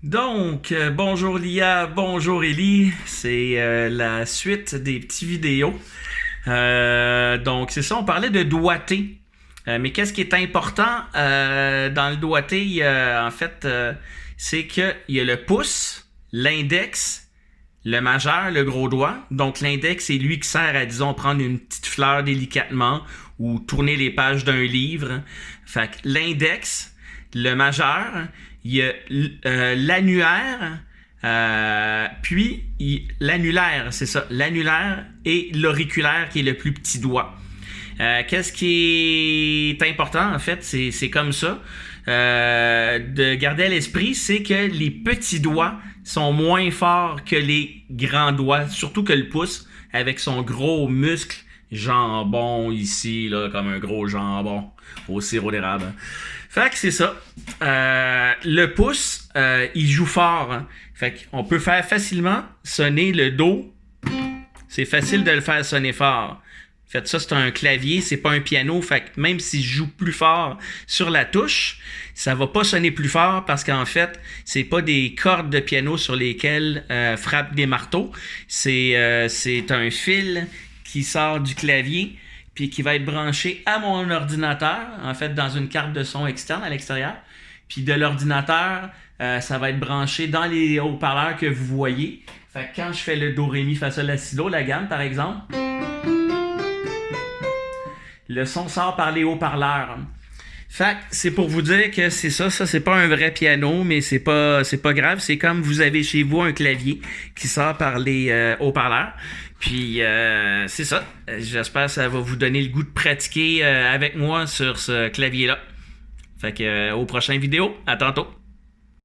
Bonjour Lia, bonjour Ellie, c'est la suite des petits vidéos. C'est ça, on parlait de doigté. Mais qu'est-ce qui est important dans le doigté, c'est qu'il y a le pouce, l'index, le majeur, le gros doigt. Donc l'index, c'est lui qui sert à, disons, prendre une petite fleur délicatement ou tourner les pages d'un livre. Fait que l'index, le majeur, il y a l'annulaire, l'annulaire, c'est ça, l'annulaire et l'auriculaire qui est le plus petit doigt. Qu'est-ce qui est important, en fait, c'est comme ça. De garder à l'esprit, c'est que les petits doigts sont moins forts que les grands doigts, surtout que le pouce, avec son gros muscle jambon ici, là, comme un gros jambon au sirop d'érable. Fait que c'est ça. Le pouce, il joue fort. Hein. Fait qu'on peut faire facilement sonner le Do. C'est facile de le faire sonner fort. Fait ça, c'est un clavier, c'est pas un piano. Fait que même si je joue plus fort sur la touche, ça va pas sonner plus fort parce qu'en fait, c'est pas des cordes de piano sur lesquelles frappent des marteaux. C'est un fil qui sort du clavier puis qui va être branché à mon ordinateur, en fait, dans une carte de son externe à l'extérieur. Puis de l'ordinateur, ça va être branché dans les haut-parleurs que vous voyez. Fait que quand je fais le Do, Ré, Mi, Fa, Sol, La, Si, Do, la gamme, par exemple, le son sort par les haut-parleurs. Fait que c'est pour vous dire que c'est ça c'est pas un vrai piano, mais c'est pas grave, c'est comme vous avez chez vous un clavier qui sort par les haut-parleurs. Puis c'est ça, j'espère que ça va vous donner le goût de pratiquer avec moi sur ce clavier-là. Fait que au prochain vidéo, à tantôt.